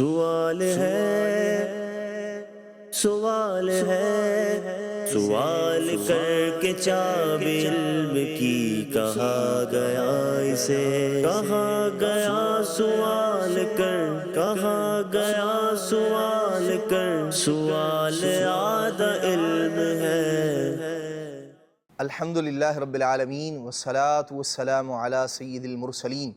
سوال ہے سوال کر کے چاب علم کی کہا گیا اسے، کہا گیا سوال کر، کہا گیا سوال کر، سوال آدھا علم ہے۔ الحمدللہ رب العالمین والصلاة والسلام علی سید المرسلین،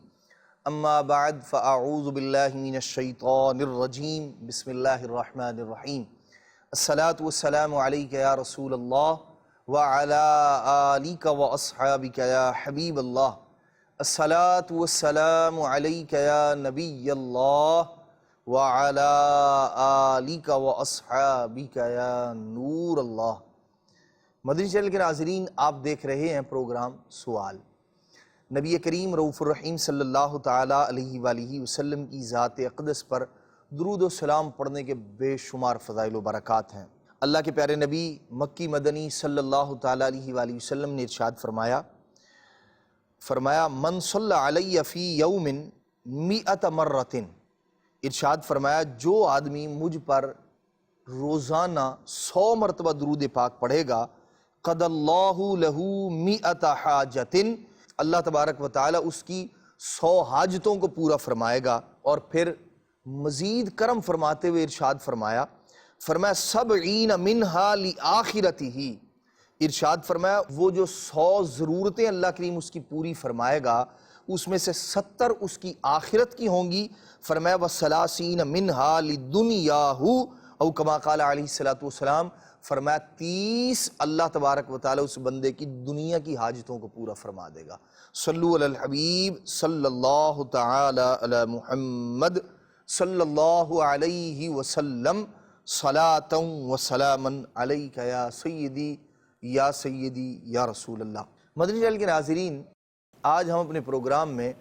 اما بعد فاعوذ باللہ من الشیطان الرجیم، بسم اللہ الرحمن الرحیم۔ الصلاة والسلام علیکہ یا رسول اللہ وعلی آلک واصحابک یا حبیب اللہ۔ الصلاة والسلام علیکہ یا نبی اللہ وعلی آلک واصحابک یا نور اللہ۔ مدنی چینل کے ناظرین، آپ دیکھ رہے ہیں پروگرام سوال۔ نبی کریم رؤوف الرحیم صلی اللہ تعالیٰ علیہ وآلہ وسلم کی ذات اقدس پر درود و سلام پڑھنے کے بے شمار فضائل و برکات ہیں۔ اللہ کے پیارے نبی مکی مدنی صلی اللہ تعالیٰ علیہ وآلہ وسلم نے ارشاد فرمایا من صلی علی فی یوم 100 مرۃ، ارشاد فرمایا جو آدمی مجھ پر روزانہ 100 مرتبہ درود پاک پڑھے گا، قد اللہ لہ 100 حاجۃ، اللہ تبارک و تعالی اس کی 100 حاجتوں کو پورا فرمائے گا۔ اور پھر مزید کرم فرماتے ہوئے ارشاد فرمایا 70 منہا لآخرتہ، ارشاد فرمایا وہ جو 100 ضرورتیں اللہ کریم اس کی پوری فرمائے گا، اس میں سے 70 اس کی آخرت کی ہوں گی۔ فرمایا و30 منہا لدنیاہ، او کما قال علیہ السلام، فرمایا 30 اللہ تبارک و تعالی اس بندے کی دنیا کی حاجتوں کو پورا فرما دے گا۔ صلو علی الحبیب صلی اللہ تعالی علی محمد صلی اللہ علیہ وسلم، صلاۃ و سلاما علیک یا سیدی یا رسول اللہ۔ مدنی چینل کے ناظرین، آج ہم اپنے پروگرام میں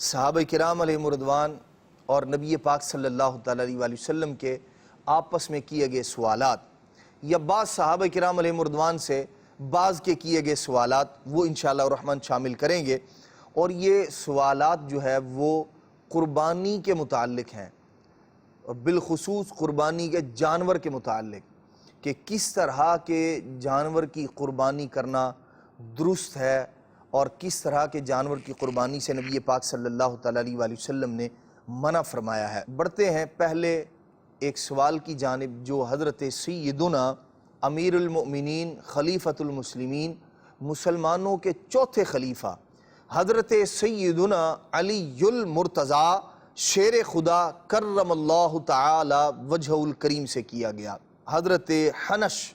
صحابہ کرام علیہم رضوان اور نبی پاک صلی اللہ تعالی علیہ وآلہ وسلم کے آپس میں کیے گئے سوالات، یا بعض صحابہ کرام علیہم رضوان سے بعض کے کیے گئے سوالات، وہ انشاءاللہ الرحمن شامل کریں گے۔ اور یہ سوالات جو ہے وہ قربانی کے متعلق ہیں، اور بالخصوص قربانی کے جانور کے متعلق، کہ کس طرح کے جانور کی قربانی کرنا درست ہے، اور کس طرح کے جانور کی قربانی سے نبی پاک صلی اللہ تعالی علیہ وآلہ وسلم نے منع فرمایا ہے۔ بڑھتے ہیں پہلے ایک سوال کی جانب، جو حضرت سیدنا امیر المؤمنین خلیفۃ المسلمین، مسلمانوں کے چوتھے خلیفہ حضرت سیدنا علی المرتضیٰ شیر خدا کرم اللہ تعالی وجہ الکریم سے کیا گیا۔ حضرت حنش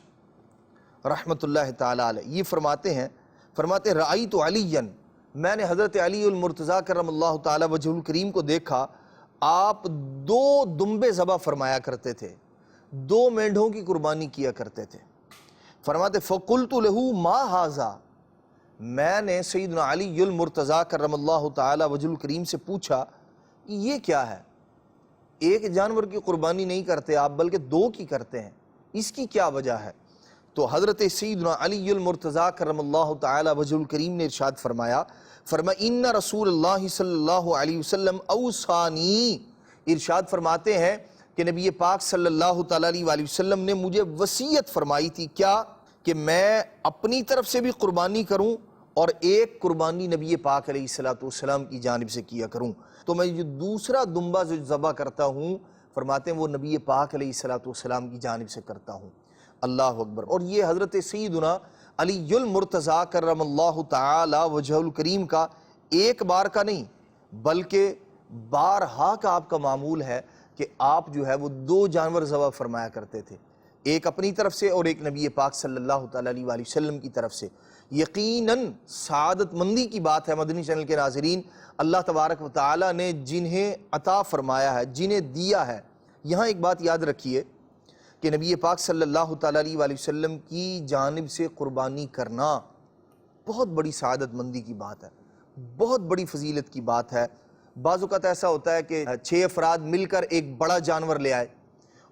رحمۃ اللہ تعالی علیہ یہ فرماتے رأیت علی، میں نے حضرت علی المرتضیٰ کرم اللہ تعالی وجہ الکریم کو دیکھا، آپ 2 دمبے ذبح فرمایا کرتے تھے، 2 مینڈھوں کی قربانی کیا کرتے تھے۔ فرماتے فقلت لہ ما ھذا، میں نے سیدنا علی المرتضیٰ کرم اللہ تعالی وجہ الکریم سے پوچھا یہ کیا ہے، ایک جانور کی قربانی نہیں کرتے آپ بلکہ 2 کی کرتے ہیں، اس کی کیا وجہ ہے؟ تو حضرت سیدنا علی المرتضیٰ کرم اللہ تعالی وجہ الکریم نے ارشاد فرمایا ان رسول اللہ صلی اللہ علیہ وسلم اوصانی، ارشاد فرماتے ہیں کہ نبی پاک صلی اللہ تعالی علیہ وآلہ وسلم نے مجھے وصیت فرمائی تھی، کیا کہ میں اپنی طرف سے بھی قربانی کروں اور ایک قربانی نبی پاک علیہ السلام کی جانب سے کیا کروں۔ تو میں جو دوسرا دمبا جو ذبح کرتا ہوں، فرماتے ہیں وہ نبی پاک علیہ السلام کی جانب سے کرتا ہوں۔ اللہ اکبر۔ اور یہ حضرت سیدنا علی المرتضیٰ کرم اللہ تعالی وجہ الکریم کا ایک بار کا نہیں بلکہ بارہا کا آپ کا معمول ہے کہ آپ جو ہے وہ 2 جانور ذبح فرمایا کرتے تھے، ایک اپنی طرف سے اور ایک نبی پاک صلی اللہ تعالی علیہ وآلہ وسلم کی طرف سے۔ یقیناً سعادت مندی کی بات ہے مدنی چینل کے ناظرین، اللہ تبارک و تعالی نے جنہیں عطا فرمایا ہے، جنہیں دیا ہے۔ یہاں ایک بات یاد رکھیے کہ نبی پاک صلی اللہ تعالی علیہ وآلہ وسلم کی جانب سے قربانی کرنا بہت بڑی سعادت مندی کی بات ہے، بہت بڑی فضیلت کی بات ہے۔ بعض اوقات ایسا ہوتا ہے کہ 6 افراد مل کر ایک بڑا جانور لے آئے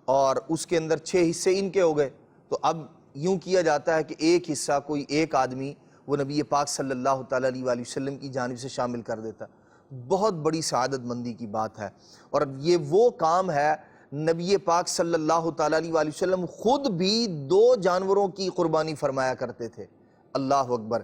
اور اس کے اندر 6 حصے ان کے ہو گئے، تو اب یوں کیا جاتا ہے کہ ایک حصہ کوئی ایک آدمی وہ نبی پاک صلی اللہ تعالی علیہ وآلہ وسلم کی جانب سے شامل کر دیتا، بہت بڑی سعادت مندی کی بات ہے، اور یہ وہ کام ہے نبی پاک صلی اللہ تعالیٰ علیہ وآلہ وسلم خود بھی 2 جانوروں کی قربانی فرمایا کرتے تھے، اللہ اکبر،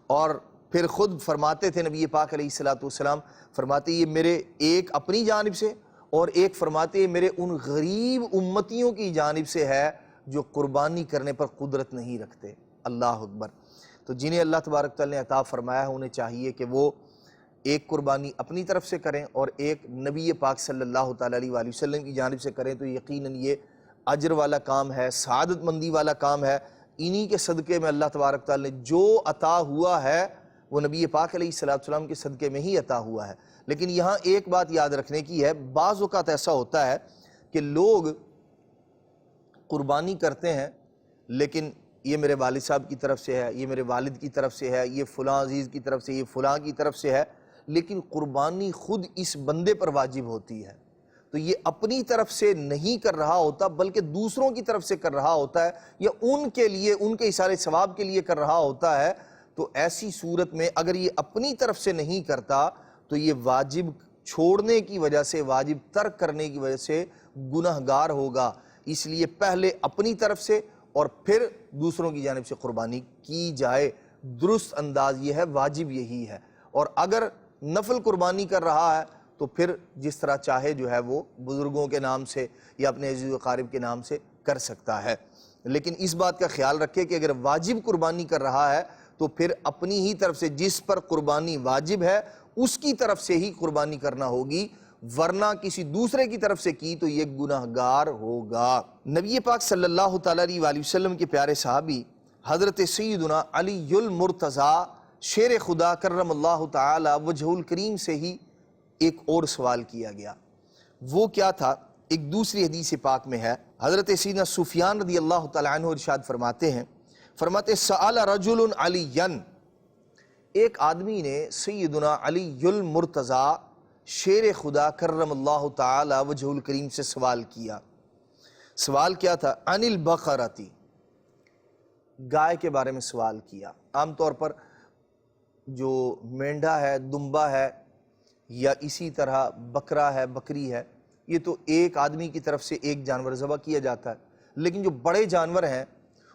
اور پھر خود فرماتے تھے نبی پاک علیہ السلام، فرماتے یہ میرے ایک اپنی جانب سے اور ایک فرماتے یہ میرے ان غریب امتیوں کی جانب سے ہے جو قربانی کرنے پر قدرت نہیں رکھتے، اللہ اکبر۔ تو جنہیں اللہ تبارک تعالیٰ نے عطا فرمایا ہے انہیں چاہیے کہ وہ ایک قربانی اپنی طرف سے کریں اور ایک نبی پاک صلی اللہ تعالیٰ علیہ وآلہ وسلم کی جانب سے کریں، تو یقیناً یہ اجر والا کام ہے، سعادت مندی والا کام ہے۔ انہی کے صدقے میں اللہ تبارک تعالیٰ نے جو عطا ہوا ہے وہ نبی پاک علیہ السلام کے صدقے میں ہی عطا ہوا ہے۔ لیکن یہاں ایک بات یاد رکھنے کی ہے، بعض اوقات ایسا ہوتا ہے کہ لوگ قربانی کرتے ہیں لیکن یہ میرے والد صاحب کی طرف سے ہے، یہ میرے والد کی طرف سے ہے، یہ فلاں عزیز کی طرف سے، یہ فلاں کی طرف سے ہے، لیکن قربانی خود اس بندے پر واجب ہوتی ہے، تو یہ اپنی طرف سے نہیں کر رہا ہوتا بلکہ دوسروں کی طرف سے کر رہا ہوتا ہے، یا ان کے لیے، ان کے اثار ثواب کے لیے کر رہا ہوتا ہے۔ تو ایسی صورت میں اگر یہ اپنی طرف سے نہیں کرتا تو یہ واجب چھوڑنے کی وجہ سے، واجب ترک کرنے کی وجہ سے گنہگار ہوگا، اس لیے پہلے اپنی طرف سے اور پھر دوسروں کی جانب سے قربانی کی جائے۔ درست انداز یہ ہے، واجب یہی ہے، اور اگر نفل قربانی کر رہا ہے تو پھر جس طرح چاہے جو ہے وہ بزرگوں کے نام سے یا اپنے عزیز و اقارب کے نام سے کر سکتا ہے۔ لیکن اس بات کا خیال رکھے کہ اگر واجب قربانی کر رہا ہے تو پھر اپنی ہی طرف سے، جس پر قربانی واجب ہے اس کی طرف سے ہی قربانی کرنا ہوگی، ورنہ کسی دوسرے کی طرف سے کی تو یہ گناہگار ہوگا۔ نبی پاک صلی اللہ تعالیٰ علیہ وآلہ وسلم کے پیارے صحابی حضرت سیدنا علی المرتضیٰ شیر خدا کرم اللہ تعالی وجہ الکریم سے ہی ایک اور سوال کیا گیا۔ وہ کیا تھا؟ ایک دوسری حدیث پاک میں ہے، حضرت سیدنا سفیان رضی اللہ تعالیٰ عنہ ارشاد فرماتے ہیں، سأل رجل علیًا، ایک آدمی نے سیدنا علی المرتضیٰ شیر خدا کرم اللہ تعالی وجہ الکریم سے سوال کیا۔ سوال کیا تھا؟ عن البقرۃ، گائے کے بارے میں سوال کیا۔ عام طور پر جو مینڈھا ہے، دمبا ہے، یا اسی طرح بکرا ہے، بکری ہے، یہ تو ایک آدمی کی طرف سے ایک جانور ذبح کیا جاتا ہے، لیکن جو بڑے جانور ہیں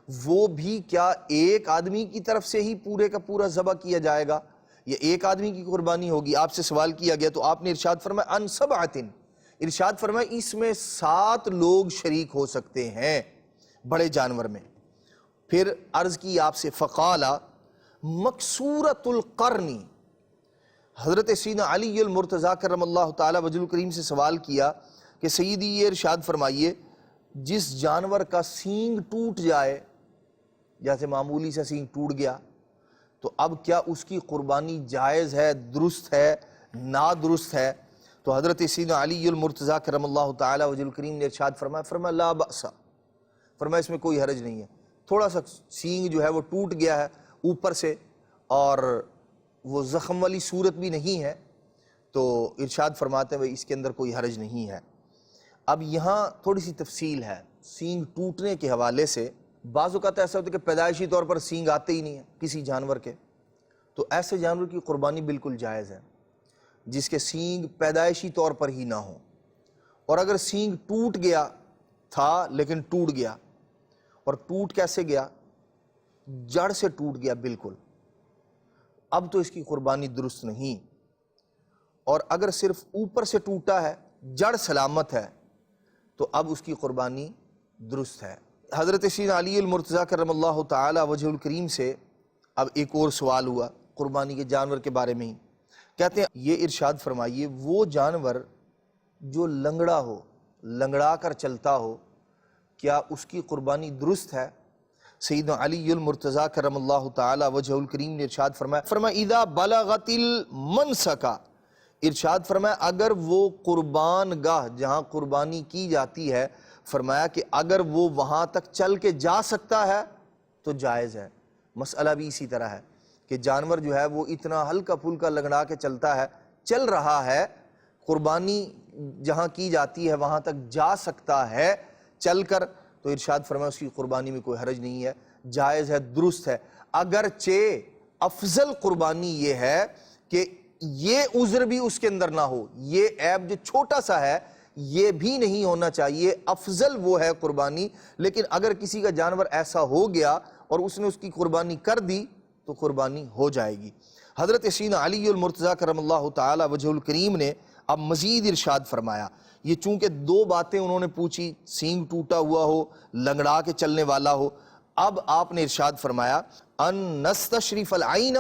وہ بھی کیا ایک آدمی کی طرف سے ہی پورے کا پورا ذبح کیا جائے گا، یا ایک آدمی کی قربانی ہوگی؟ آپ سے سوال کیا گیا تو آپ نے ارشاد فرمایا ان سبعۃ، ارشاد فرمایا اس میں 7 لوگ شریک ہو سکتے ہیں بڑے جانور میں۔ پھر عرض کی آپ سے، فقال مکسورۃ القرن، حضرت سیدنا علی المرتضیٰ کرم اللہ تعالی وجہ الکریم سے سوال کیا کہ سیدی یہ ارشاد فرمائیے جس جانور کا سینگ ٹوٹ جائے، جیسے معمولی سے سینگ ٹوٹ گیا، تو اب کیا اس کی قربانی جائز ہے، درست ہے، نادرست ہے؟ تو حضرت سیدنا علی المرتضیٰ کرم اللہ تعالی وجہ الکریم نے ارشاد فرمایا لا بأس، فرمایا اس میں کوئی حرج نہیں ہے، تھوڑا سا سینگ جو ہے وہ ٹوٹ گیا ہے اوپر سے اور وہ زخم والی صورت بھی نہیں ہے، تو ارشاد فرماتے ہیں اس کے اندر کوئی حرج نہیں ہے۔ اب یہاں تھوڑی سی تفصیل ہے سینگ ٹوٹنے کے حوالے سے۔ بعض اوقات ایسا ہوتا ہے کہ پیدائشی طور پر سینگ آتے ہی نہیں ہیں کسی جانور کے، تو ایسے جانور کی قربانی بالکل جائز ہے جس کے سینگ پیدائشی طور پر ہی نہ ہو، اور اگر سینگ ٹوٹ گیا تھا لیکن ٹوٹ گیا، اور ٹوٹ کیسے گیا؟ جڑ سے ٹوٹ گیا بالکل، اب تو اس کی قربانی درست نہیں، اور اگر صرف اوپر سے ٹوٹا ہے، جڑ سلامت ہے، تو اب اس کی قربانی درست ہے۔ حضرت سیدنا علی المرتضیٰ کرم اللہ تعالی وجہ الکریم سے اب ایک اور سوال ہوا قربانی کے جانور کے بارے میں ہی۔ کہتے ہیں یہ ارشاد فرمائیے وہ جانور جو لنگڑا ہو، لنگڑا کر چلتا ہو، کیا اس کی قربانی درست ہے؟ سیدنا علی المرتضیٰ کرم اللہ تعالی وجہ الکریم نے ارشاد فرمایا اذا بلغت المنسکا، ارشاد فرمایا اگر وہ قربان گاہ جہاں قربانی کی جاتی ہے، فرمایا کہ اگر وہ وہاں تک چل کے جا سکتا ہے تو جائز ہے۔ مسئلہ بھی اسی طرح ہے کہ جانور جو ہے وہ اتنا ہلکا پھلکا لنگڑا کے چلتا ہے، چل رہا ہے، قربانی جہاں کی جاتی ہے وہاں تک جا سکتا ہے چل کر، تو ارشاد فرمایا اس کی قربانی میں کوئی حرج نہیں ہے، جائز ہے، درست ہے۔ اگرچہ افضل قربانی یہ ہے کہ یہ عذر بھی اس کے اندر نہ ہو، یہ عیب جو چھوٹا سا ہے یہ بھی نہیں ہونا چاہیے۔ افضل وہ ہے قربانی، لیکن اگر کسی کا جانور ایسا ہو گیا اور اس نے اس کی قربانی کر دی تو قربانی ہو جائے گی۔ حضرت سیدنا علی المرتضیٰ کرم اللہ تعالی وجہ الکریم نے اب مزید ارشاد فرمایا، یہ چونکہ دو باتیں انہوں نے پوچھی، سینگ ٹوٹا ہوا ہو، لنگڑا کے چلنے والا ہو، اب آپ نے ارشاد فرمایا ان نستشرف العین،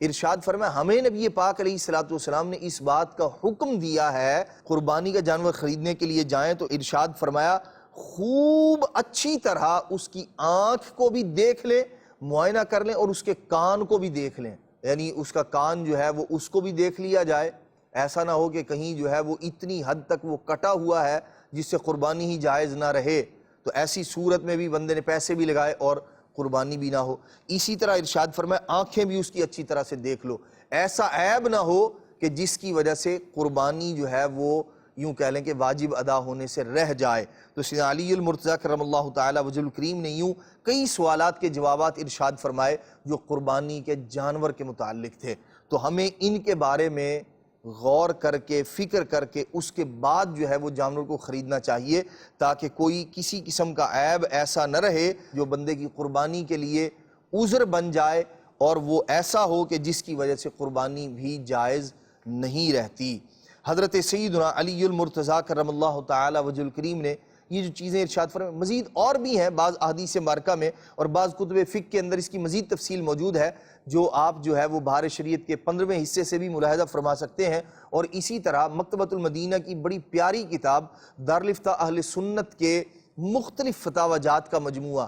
ارشاد فرمایا ہمیں نبی پاک علیہ الصلوۃ والسلام نے اس بات کا حکم دیا ہے قربانی کا جانور خریدنے کے لیے جائیں تو ارشاد فرمایا خوب اچھی طرح اس کی آنکھ کو بھی دیکھ لیں، معائنہ کر لیں، اور اس کے کان کو بھی دیکھ لیں، یعنی اس کا کان جو ہے وہ اس کو بھی دیکھ لیا جائے، ایسا نہ ہو کہ کہیں جو ہے وہ اتنی حد تک وہ کٹا ہوا ہے جس سے قربانی ہی جائز نہ رہے، تو ایسی صورت میں بھی بندے نے پیسے بھی لگائے اور قربانی بھی نہ ہو۔ اسی طرح ارشاد فرمائے آنکھیں بھی اس کی اچھی طرح سے دیکھ لو، ایسا عیب نہ ہو کہ جس کی وجہ سے قربانی جو ہے وہ یوں کہہ لیں کہ واجب ادا ہونے سے رہ جائے۔ تو سیدنا علی المرتضیٰ کرم اللہ تعالی وجہ الکریم نے یوں کئی سوالات کے جوابات ارشاد فرمائے جو قربانی کے جانور کے متعلق تھے، تو ہمیں ان کے بارے میں غور کر کے فکر کر کے اس کے بعد جو ہے وہ جانور کو خریدنا چاہیے، تاکہ کوئی کسی قسم کا عیب ایسا نہ رہے جو بندے کی قربانی کے لیے عذر بن جائے اور وہ ایسا ہو کہ جس کی وجہ سے قربانی بھی جائز نہیں رہتی۔ حضرت سیدنا علی المرتضیٰ کرم اللہ تعالی وجہ الکریم نے یہ جو چیزیں ارشاد فرمائے، مزید اور بھی ہیں بعض احادیث مبارکہ میں اور بعض کتب فقہ کے اندر اس کی مزید تفصیل موجود ہے، جو آپ جو ہے وہ بہار شریعت کے 15ویں حصے سے بھی ملاحظہ فرما سکتے ہیں، اور اسی طرح مکتبۃ المدینہ کی بڑی پیاری کتاب دارالفتہ اہل سنت کے مختلف فتاوی جات کا مجموعہ،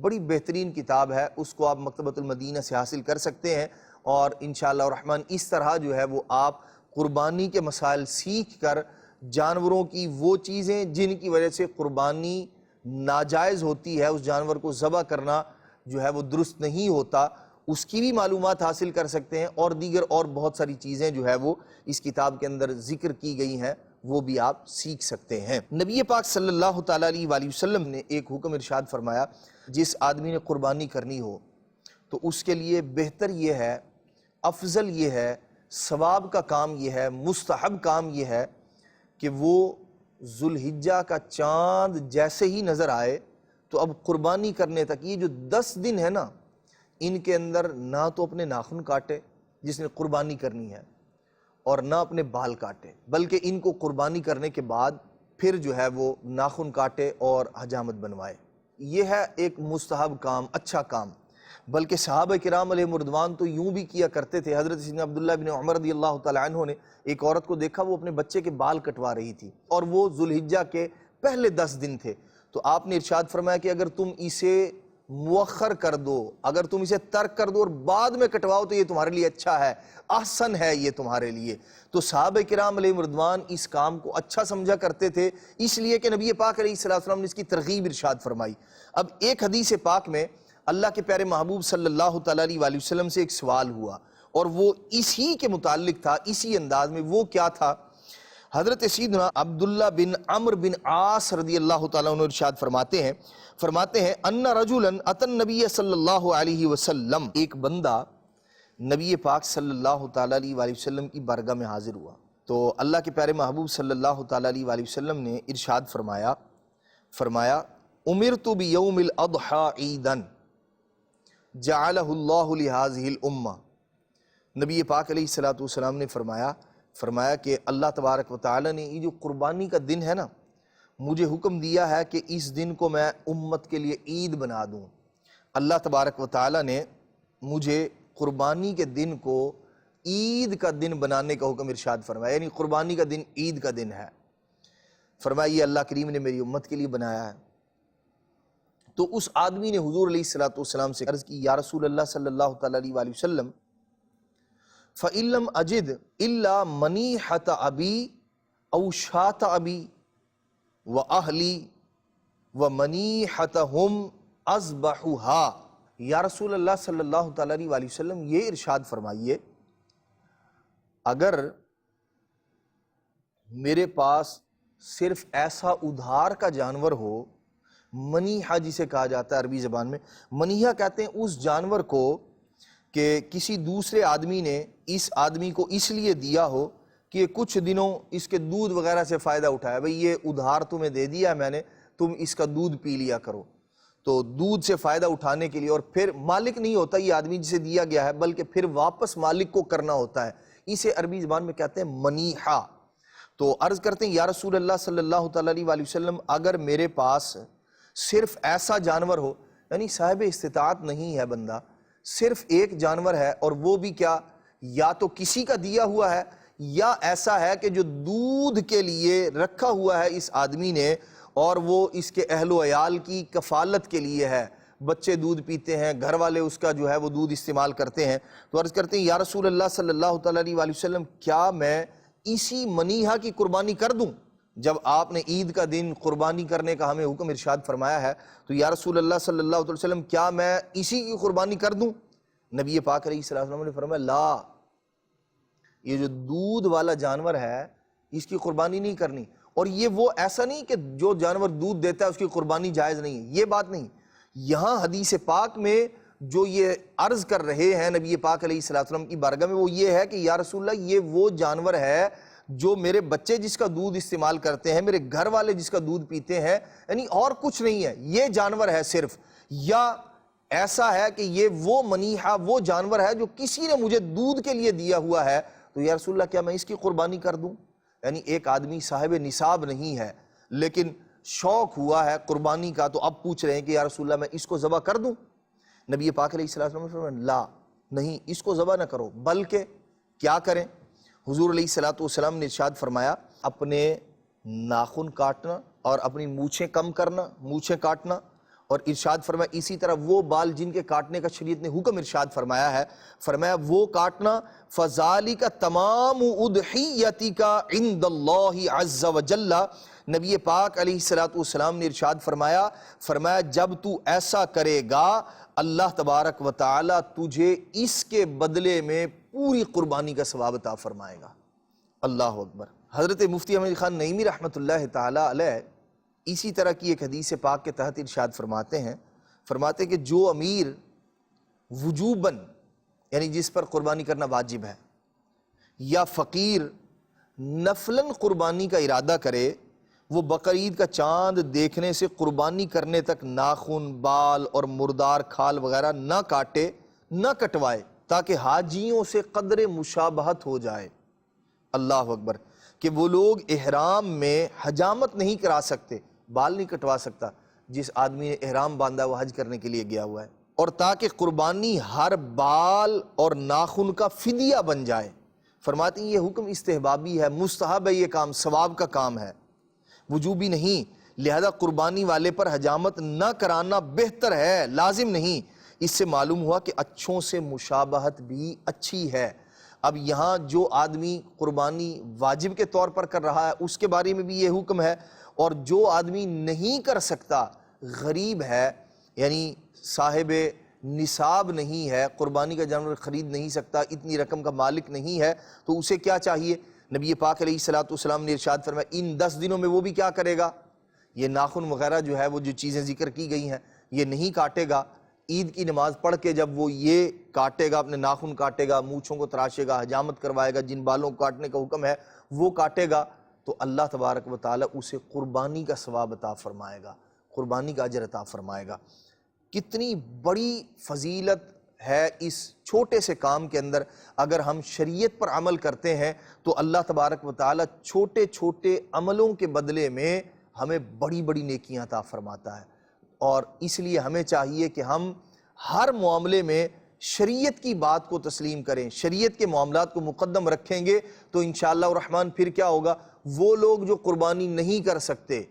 بڑی بہترین کتاب ہے، اس کو آپ مکتبۃ المدینہ سے حاصل کر سکتے ہیں، اور انشاءاللہ الرحمن اس طرح جو ہے وہ آپ قربانی کے مسائل سیکھ کر جانوروں کی وہ چیزیں جن کی وجہ سے قربانی ناجائز ہوتی ہے، اس جانور کو ذبح کرنا جو ہے وہ درست نہیں ہوتا، اس کی بھی معلومات حاصل کر سکتے ہیں، اور دیگر اور بہت ساری چیزیں جو ہے وہ اس کتاب کے اندر ذکر کی گئی ہیں وہ بھی آپ سیکھ سکتے ہیں۔ نبی پاک صلی اللہ تعالیٰ علیہ وآلہ وسلم نے ایک حکم ارشاد فرمایا، جس آدمی نے قربانی کرنی ہو تو اس کے لیے بہتر یہ ہے، افضل یہ ہے، ثواب کا کام یہ ہے، مستحب کام یہ ہے کہ وہ ذوالحجہ کا چاند جیسے ہی نظر آئے تو اب قربانی کرنے تک یہ جو 10 دن ہے نا، ان کے اندر نہ تو اپنے ناخن کاٹے جس نے قربانی کرنی ہے، اور نہ اپنے بال کاٹے، بلکہ ان کو قربانی کرنے کے بعد پھر جو ہے وہ ناخن کاٹے اور حجامت بنوائے۔ یہ ہے ایک مستحب کام، اچھا کام۔ بلکہ صحابہ کرام علیہ مردوان تو یوں بھی کیا کرتے تھے۔ حضرت سیدنا عبداللہ بن عمر رضی اللہ تعالیٰ عنہ نے ایک عورت کو دیکھا، وہ اپنے بچے کے بال کٹوا رہی تھی، اور وہ ذوالحجہ کے پہلے 10 دن تھے، تو آپ نے ارشاد فرمایا کہ اگر تم اسے مؤخر کر دو، اگر تم اسے ترک کر دو اور بعد میں کٹواؤ تو یہ تمہارے لیے اچھا ہے، احسن ہے یہ تمہارے لیے۔ تو صحابہ کرام علیہ مردوان اس کام کو اچھا سمجھا کرتے تھے، اس لیے کہ نبی پاک علیہ السلام نے اس کی ترغیب ارشاد فرمائی۔ اب ایک حدیث پاک میں اللہ کے پیارے محبوب صلی اللہ تعالیٰ علیہ وآلہ وسلم سے ایک سوال ہوا، اور وہ اسی کے متعلق تھا، اسی انداز میں۔ وہ کیا تھا؟ حضرت سیدنا عبداللہ بن عمرو بن عاص رضی اللہ تعالیٰ عنہ ارشاد فرماتے ہیں ان رجلا اتى النبی صلی اللہ علیہ وسلم، ایک بندہ نبی پاک صلی اللہ تعالیٰ علیہ وآلہ وسلم کی بارگاہ میں حاضر ہوا، تو اللہ کے پیارے محبوب صلی اللہ تعالیٰ علیہ وآلہ وسلم نے ارشاد فرمایا امرت بیوم الاضحی عیدا جعلہ اللہ لہذہ الامہ۔ نبی پاک علیہ السلام نے فرمایا کہ اللہ تبارک و تعالی نے یہ جو قربانی کا دن ہے نا، مجھے حکم دیا ہے کہ اس دن کو میں امت کے لیے عید بنا دوں۔ اللہ تبارک و تعالی نے مجھے قربانی کے دن کو عید کا دن بنانے کا حکم ارشاد فرمایا، یعنی قربانی کا دن عید کا دن ہے۔ فرمایا یہ اللہ کریم نے میری امت کے لیے بنایا ہے۔ تو اس آدمی نے حضور علیہ السلام سے عرض کی، یا رسول اللہ صلی اللہ تعالیٰ علیہ وآلہ وسلم فَإِن لَمْ أَجِدْ إِلَّا مَنِيحَةَ أَبِي أَوْ شَاةَ أَبِي وَأَهْلِي وَمَنِيحَتَهُمْ أَذْبَحُهَا۔ یا رسول اللہ صلی اللہ تعالیٰ علیہ وآلہ وسلم یہ ارشاد فرمائیے، اگر میرے پاس صرف ایسا ادھار کا جانور ہو، منیحہ جسے کہا جاتا ہے عربی زبان میں، منیحہ کہتے ہیں اس جانور کو کہ کسی دوسرے آدمی نے اس آدمی کو اس لیے دیا ہو کہ کچھ دنوں اس کے دودھ وغیرہ سے فائدہ اٹھایا، بھئی یہ ادھار تمہیں دے دیا میں نے، تم اس کا دودھ پی لیا کرو، تو دودھ سے فائدہ اٹھانے کے لیے، اور پھر مالک نہیں ہوتا یہ آدمی جسے دیا گیا ہے، بلکہ پھر واپس مالک کو کرنا ہوتا ہے، اسے عربی زبان میں کہتے ہیں منیحہ۔ تو عرض کرتے ہیں یا رسول اللہ صلی اللہ تعالیٰ علیہ وسلم، اگر میرے پاس صرف ایسا جانور ہو، یعنی صاحب استطاعت نہیں ہے بندہ، صرف ایک جانور ہے، اور وہ بھی کیا، یا تو کسی کا دیا ہوا ہے یا ایسا ہے کہ جو دودھ کے لیے رکھا ہوا ہے اس آدمی نے، اور وہ اس کے اہل و عیال کی کفالت کے لیے ہے، بچے دودھ پیتے ہیں، گھر والے اس کا جو ہے وہ دودھ استعمال کرتے ہیں، تو عرض کرتے ہیں یا رسول اللہ صلی اللہ تعالیٰ علیہ وسلم، کیا میں اسی منیحہ کی قربانی کر دوں؟ جب آپ نے عید کا دن قربانی کرنے کا ہمیں حکم ارشاد فرمایا ہے، تو یا رسول اللہ صلی اللہ علیہ وسلم کیا میں اسی کی قربانی کر دوں؟ نبی پاک علیہ السلام نے فرمایا لا، یہ جو دودھ والا جانور ہے اس کی قربانی نہیں کرنی۔ اور یہ وہ ایسا نہیں کہ جو جانور دودھ دیتا ہے اس کی قربانی جائز نہیں ہے، یہ بات نہیں۔ یہاں حدیث پاک میں جو یہ عرض کر رہے ہیں نبی پاک علیہ السلام کی بارگاہ میں، وہ یہ ہے کہ یا رسول اللہ یہ وہ جانور ہے جو میرے بچے جس کا دودھ استعمال کرتے ہیں، میرے گھر والے جس کا دودھ پیتے ہیں، یعنی اور کچھ نہیں ہے، یہ جانور ہے صرف، یا ایسا ہے کہ یہ وہ منیحہ وہ جانور ہے جو کسی نے مجھے دودھ کے لیے دیا ہوا ہے، تو یا رسول اللہ کیا میں اس کی قربانی کر دوں؟ یعنی ایک آدمی صاحب نصاب نہیں ہے لیکن شوق ہوا ہے قربانی کا، تو اب پوچھ رہے ہیں کہ یا رسول اللہ میں اس کو ذبح کر دوں؟ نبی پاک علیہ السلام نے فرمایا لا، نہیں، اس کو ذبح نہ کرو، بلکہ کیا کریں؟ حضور علیہ السلام نے ارشاد فرمایا اپنے ناخن کاٹنا اور اپنی مونچھیں کم کرنا، مونچھیں کاٹنا، اور ارشاد فرمایا اسی طرح وہ بال جن کے کاٹنے کا شریعت نے حکم ارشاد فرمایا ہے، فرمایا وہ کاٹنا، فَذَلِكَ تَمَامُ أُضْحِيَّتِكَ عِنْدَ اللَّهِ عَزَّ وَجَلَّ۔ نبی پاک علیہ السلام نے ارشاد فرمایا جب تو ایسا کرے گا اللہ تبارک و تعالی تجھے اس کے بدلے میں پوری قربانی کا ثواب عطا فرمائے گا۔ اللہ اکبر۔ حضرت مفتی احمد خان نعیمی رحمۃ اللہ تعالی علیہ اسی طرح کی ایک حدیث پاک کے تحت ارشاد فرماتے ہیں کہ جو امیر وجوباً یعنی جس پر قربانی کرنا واجب ہے، یا فقیر نفلاً قربانی کا ارادہ کرے، وہ بقرعید کا چاند دیکھنے سے قربانی کرنے تک ناخن، بال اور مردار کھال وغیرہ نہ کاٹے، نہ کٹوائے، تاکہ حاجیوں سے قدر مشابہت ہو جائے۔ اللہ اکبر۔ کہ وہ لوگ احرام میں حجامت نہیں کرا سکتے، بال نہیں کٹوا سکتا جس آدمی نے احرام باندھا وہ حج کرنے کے لیے گیا ہوا ہے، اور تاکہ قربانی ہر بال اور ناخن کا فدیہ بن جائے۔ فرماتے ہیں یہ حکم استحبابی ہے، مستحب ہے، یہ کام ثواب کا کام ہے، وجوبی نہیں، لہذا قربانی والے پر حجامت نہ کرانا بہتر ہے، لازم نہیں۔ اس سے معلوم ہوا کہ اچھوں سے مشابہت بھی اچھی ہے۔ اب یہاں جو آدمی قربانی واجب کے طور پر کر رہا ہے اس کے بارے میں بھی یہ حکم ہے، اور جو آدمی نہیں کر سکتا، غریب ہے، یعنی صاحب نصاب نہیں ہے، قربانی کا جانور خرید نہیں سکتا، اتنی رقم کا مالک نہیں ہے، تو اسے کیا چاہیے؟ نبی پاک علیہ السلام نے ارشاد فرمایا ان 10 دنوں میں وہ بھی کیا کرے گا؟ یہ ناخن وغیرہ جو ہے وہ جو چیزیں ذکر کی گئی ہیں یہ نہیں کاٹے گا۔ عید کی نماز پڑھ کے جب وہ یہ کاٹے گا، اپنے ناخن کاٹے گا، مونچھوں کو تراشے گا، حجامت کروائے گا، جن بالوں کو کاٹنے کا حکم ہے وہ کاٹے گا، تو اللہ تبارک و تعالی اسے قربانی کا ثواب عطا فرمائے گا، قربانی کا اجر عطا فرمائے گا۔ کتنی بڑی فضیلت ہے اس چھوٹے سے کام کے اندر۔ اگر ہم شریعت پر عمل کرتے ہیں تو اللہ تبارک و تعالی چھوٹے چھوٹے عملوں کے بدلے میں ہمیں بڑی بڑی نیکیاں عطا فرماتا ہے، اور اس لیے ہمیں چاہیے کہ ہم ہر معاملے میں شریعت کی بات کو تسلیم کریں، شریعت کے معاملات کو مقدم رکھیں گے تو انشاءاللہ الرحمن پھر کیا ہوگا؟ وہ لوگ جو قربانی نہیں کر سکتے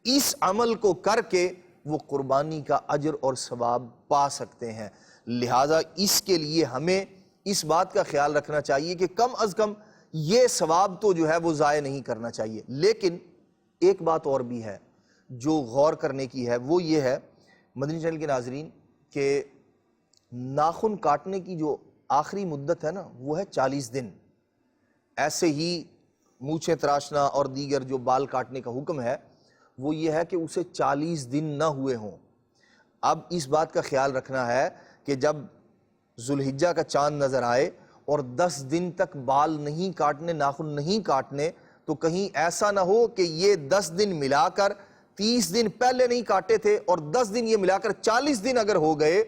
اس عمل کو کر کے وہ قربانی کا اجر اور ثواب پا سکتے ہیں۔ لہٰذا اس کے لیے ہمیں اس بات کا خیال رکھنا چاہیے کہ کم از کم یہ ثواب تو جو ہے وہ ضائع نہیں کرنا چاہیے۔ لیکن ایک بات اور بھی ہے جو غور کرنے کی ہے، وہ یہ ہے مدنی چینل کے ناظرین کہ ناخن کاٹنے کی جو آخری مدت ہے نا وہ ہے 40 دن۔ ایسے ہی مونچھیں تراشنا اور دیگر جو بال کاٹنے کا حکم ہے وہ یہ ہے کہ اسے 40 دن نہ ہوئے ہوں۔ اب اس بات کا خیال رکھنا ہے کہ جب ذوالحجہ کا چاند نظر آئے اور 10 دن تک بال نہیں کاٹنے، ناخن نہیں کاٹنے، تو کہیں ایسا نہ ہو کہ یہ 10 دن ملا کر 30 دن پہلے نہیں کاٹے تھے اور 10 دن یہ ملا کر 40 دن اگر ہو گئے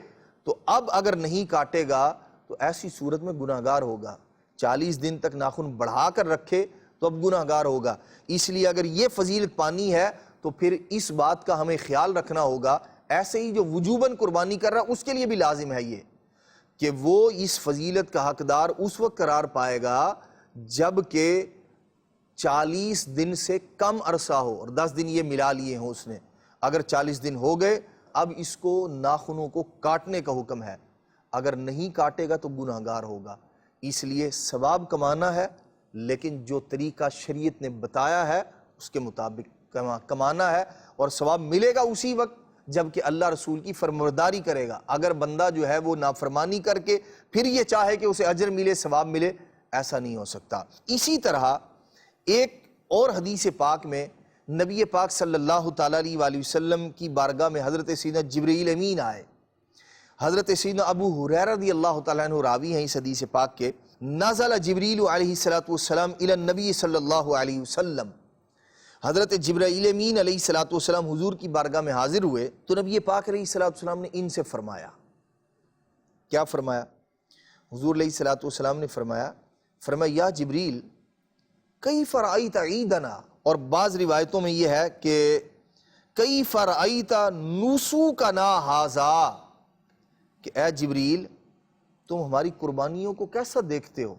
تو اب اگر نہیں کاٹے گا تو ایسی صورت میں گناہگار ہوگا۔ 40 دن تک ناخن بڑھا کر رکھے تو اب گناہگار ہوگا۔ اس لیے اگر یہ فضیلت پانی ہے تو پھر اس بات کا ہمیں خیال رکھنا ہوگا۔ ایسے ہی جو وجوباً قربانی کر رہا اس کے لیے بھی لازم ہے یہ کہ وہ اس فضیلت کا حقدار اس وقت قرار پائے گا جب کہ 40 دن سے کم عرصہ ہو اور 10 دن یہ ملا لیے ہوں اس نے۔ اگر 40 دن ہو گئے اب اس کو ناخنوں کو کاٹنے کا حکم ہے، اگر نہیں کاٹے گا تو گناہگار ہوگا۔ اس لیے ثواب کمانا ہے، لیکن جو طریقہ شریعت نے بتایا ہے اس کے مطابق کمانا ہے، اور ثواب ملے گا اسی وقت جب کہ اللہ رسول کی فرمانبرداری کرے گا۔ اگر بندہ جو ہے وہ نافرمانی کر کے پھر یہ چاہے کہ اسے اجر ملے، ثواب ملے، ایسا نہیں ہو سکتا۔ اسی طرح ایک اور حدیث پاک میں نبی پاک صلی اللہ تعالیٰ علیہ وآلہ وسلم کی بارگاہ میں حضرت سیدنا جبرائیل امین آئے۔ حضرت سیدنا ابو ہریرہ رضی اللہ تعالیٰ عنہ راوی ہیں اس حدیث پاک کے، نازل جبریل علیہ السلام الی النبی صلی اللہ علیہ وسلم، حضرت جبرائیل امین علیہ السلام حضور کی بارگاہ میں حاضر ہوئے تو نبی پاک علیہ السلام نے ان سے فرمایا، کیا فرمایا؟ حضور علیہ السلام نے فرمایا یا جبریل کیف رأیت عیدنا، اور بعض روایتوں میں یہ ہے کہ کیف رأیت نسوکنا ھذا، کہ اے جبریل تم ہماری قربانیوں کو کیسا دیکھتے ہو؟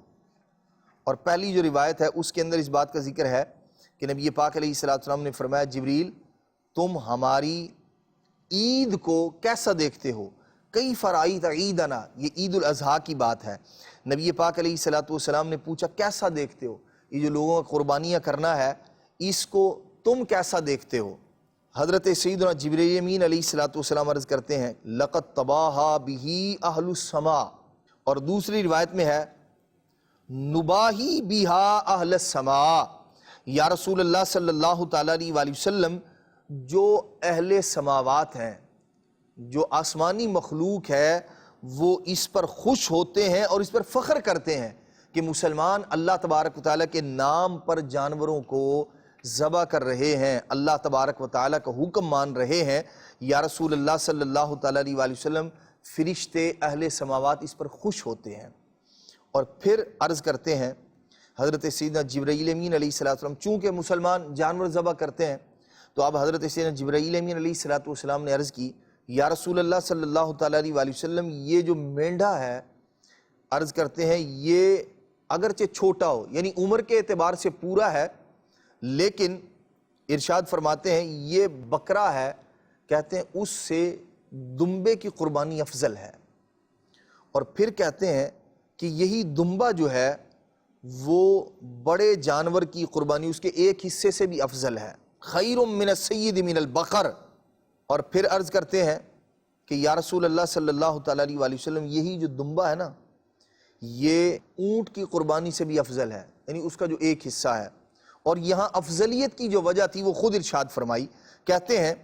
اور پہلی جو روایت ہے اس کے اندر اس بات کا ذکر ہے کہ نبی پاک علیہ السلام نے فرمایا جبریل تم ہماری عید کو کیسا دیکھتے ہو؟ کیف رأیت عیدنا، یہ عید الاضحیٰ کی بات ہے۔ نبی پاک علیہ السلام نے پوچھا کیسا دیکھتے ہو؟ یہ جو لوگوں کا قربانیاں کرنا ہے اس کو تم کیسا دیکھتے ہو؟ حضرت سیدنا جبرائیل امین علیہ السلام عرض کرتے ہیں لقد تباہا بہ اہل السماء، اور دوسری روایت میں ہے نباہی بہا اہل السماء، یا رسول اللہ صلی اللہ تعالیٰ علیہ وآلہ وسلم جو اہل سماوات ہیں، جو آسمانی مخلوق ہے، وہ اس پر خوش ہوتے ہیں اور اس پر فخر کرتے ہیں کہ مسلمان اللہ تبارک و تعالیٰ کے نام پر جانوروں کو ذبح کر رہے ہیں، اللہ تبارک و تعالیٰ کا حکم مان رہے ہیں۔ یا رسول اللہ صلی اللہ تعالیٰ علیہ وآلہ وسلم فرشتے اہل سماوات اس پر خوش ہوتے ہیں۔ اور پھر عرض کرتے ہیں حضرت سیدنا جبرائیل امین علیہ السلام چونکہ مسلمان جانور ذبح کرتے ہیں تو اب حضرت سیدنا جبرائیل امین علیہ السلام نے عرض کی یا رسول اللہ صلی اللہ تعالیٰ علیہ وآلہ وسلم یہ جو مینڈھا ہے، عرض کرتے ہیں یہ اگرچہ چھوٹا ہو یعنی عمر کے اعتبار سے پورا ہے، لیکن ارشاد فرماتے ہیں یہ بکرا ہے، کہتے ہیں اس سے دمبے کی قربانی افضل ہے، اور پھر کہتے ہیں کہ یہی دمبا جو ہے وہ بڑے جانور کی قربانی اس کے ایک حصے سے بھی افضل ہے، خیر من السید من البقر۔ اور پھر عرض کرتے ہیں کہ یا رسول اللہ صلی اللہ تعالیٰ علیہ وآلہ وسلم یہی جو دمبا ہے نا یہ اونٹ کی قربانی سے بھی افضل ہے، یعنی اس کا جو ایک حصہ ہے۔ اور یہاں افضلیت کی جو وجہ تھی وہ خود ارشاد فرمائی، کہتے ہیں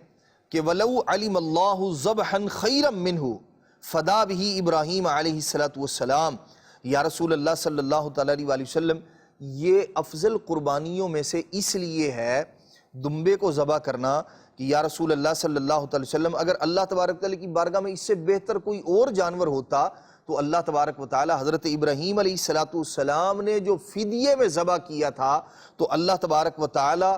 کہ وَلَوْ عَلِمَ اللَّهُ ذَبْحًا خَيْرًا مِّنْهُ فَدَا بِهِ ابراہیم علیہ السلام، یا رسول اللہ صلی اللہ تعالیٰ علیہ وآلہ وسلم یہ افضل قربانیوں میں سے اس لیے ہے دمبے کو ذبح کرنا کہ یا رسول اللہ صلی اللہ تعالیٰ وسلم اگر اللہ تبارک و تعالیٰ کی بارگاہ میں اس سے بہتر کوئی اور جانور ہوتا تو اللہ تبارک و تعالیٰ حضرت ابراہیم علیہ السلام نے جو فدیے میں ذبح کیا تھا تو اللہ تبارک و تعالیٰ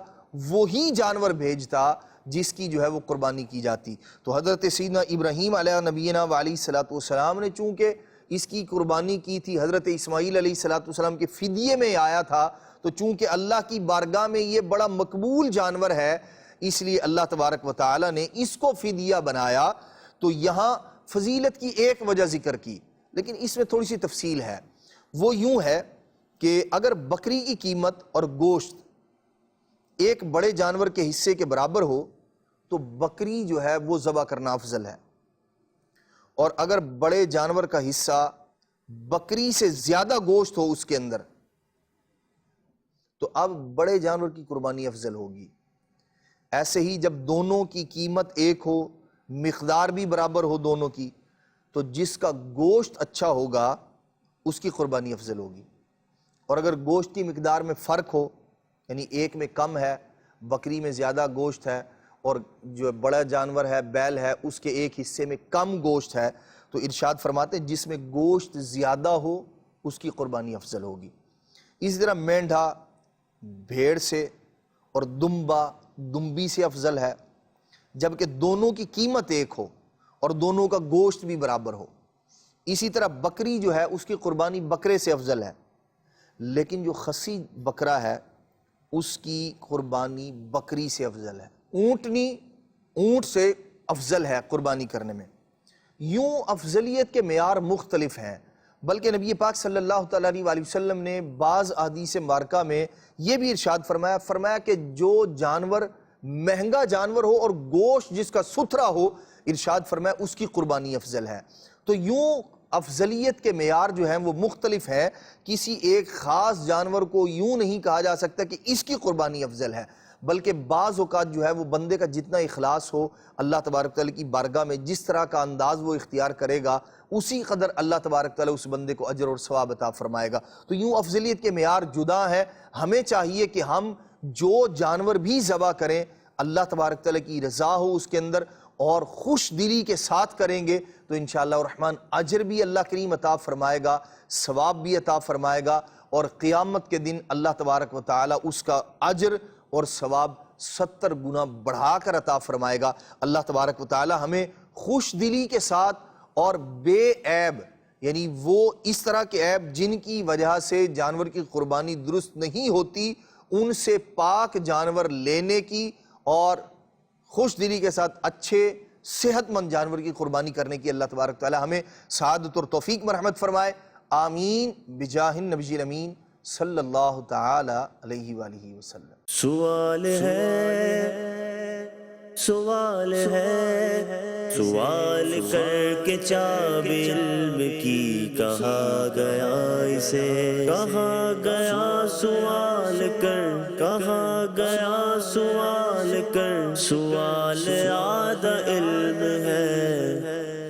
وہی جانور بھیجتا جس کی جو ہے وہ قربانی کی جاتی۔ تو حضرت سیدنا ابراہیم علیہ نبینا علیہ السلام نے چونکہ اس کی قربانی کی تھی، حضرت اسماعیل علیہ السلام کے فدیے میں آیا تھا، تو چونکہ اللہ کی بارگاہ میں یہ بڑا مقبول جانور ہے اس لیے اللہ تبارک و تعالیٰ نے اس کو فدیہ بنایا۔ تو یہاں فضیلت کی ایک وجہ ذکر کی، لیکن اس میں تھوڑی سی تفصیل ہے، وہ یوں ہے کہ اگر بکری کی قیمت اور گوشت ایک بڑے جانور کے حصے کے برابر ہو تو بکری جو ہے وہ ذبح کرنا افضل ہے، اور اگر بڑے جانور کا حصہ بکری سے زیادہ گوشت ہو اس کے اندر تو اب بڑے جانور کی قربانی افضل ہوگی۔ ایسے ہی جب دونوں کی قیمت ایک ہو، مقدار بھی برابر ہو دونوں کی، تو جس کا گوشت اچھا ہوگا اس کی قربانی افضل ہوگی، اور اگر گوشت کی مقدار میں فرق ہو، یعنی ایک میں کم ہے، بکری میں زیادہ گوشت ہے، اور جو بڑا جانور ہے بیل ہے اس کے ایک حصے میں کم گوشت ہے، تو ارشاد فرماتے ہیں جس میں گوشت زیادہ ہو اس کی قربانی افضل ہوگی۔ اسی طرح مینڈھا بھیڑ سے اور دمبا دمبی سے افضل ہے، جبکہ دونوں کی قیمت ایک ہو اور دونوں کا گوشت بھی برابر ہو۔ اسی طرح بکری جو ہے اس کی قربانی بکرے سے افضل ہے، لیکن جو خصی بکرا ہے اس کی قربانی بکری سے افضل ہے۔ اونٹنی اونٹ سے افضل ہے قربانی کرنے میں۔ یوں افضلیت کے معیار مختلف ہیں، بلکہ نبی پاک صلی اللہ تعالیٰ علیہ وسلم نے بعض احادیث مبارکہ میں یہ بھی ارشاد فرمایا کہ جو جانور مہنگا جانور ہو اور گوشت جس کا ستھرا ہو، ارشاد فرمایا اس کی قربانی افضل ہے۔ تو یوں افضلیت کے معیار جو ہیں وہ مختلف ہیں، کسی ایک خاص جانور کو یوں نہیں کہا جا سکتا کہ اس کی قربانی افضل ہے، بلکہ بعض اوقات جو ہے وہ بندے کا جتنا اخلاص ہو اللہ تبارک تعالیٰ کی بارگاہ میں، جس طرح کا انداز وہ اختیار کرے گا اسی قدر اللہ تبارک تعالیٰ اس بندے کو اجر اور ثواب عطا فرمائے گا۔ تو یوں افضلیت کے معیار جدا ہے۔ ہمیں چاہیے کہ ہم جو جانور بھی ذبح کریں اللہ تبارک تعالیٰ کی رضا ہو اس کے اندر، اور خوش دلی کے ساتھ کریں گے تو انشاءاللہ الرحمن اجر بھی اللہ کریم عطا فرمائے گا، ثواب بھی عطا فرمائے گا، اور قیامت کے دن اللہ تبارک و تعالیٰ اس کا اجر اور ثواب 70 گنا بڑھا کر عطا فرمائے گا۔ اللہ تبارک و تعالیٰ ہمیں خوش دلی کے ساتھ اور بے عیب، یعنی وہ اس طرح کے عیب جن کی وجہ سے جانور کی قربانی درست نہیں ہوتی، ان سے پاک جانور لینے کی اور خوش دلی کے ساتھ اچھے صحت مند جانور کی قربانی کرنے کی اللہ تبارک تعالی ہمیں سعادت اور توفیق مرحمت فرمائے۔ آمین بجاہ النبی الامین صلی اللہ تعالی علیہ وآلہ وسلم۔ سوال ہے سوال کر کے چاب علم کی کہا گیا اسے، کہا گیا سوال کر، کہا گیا سوال کر، سوال آدھا علم ہے۔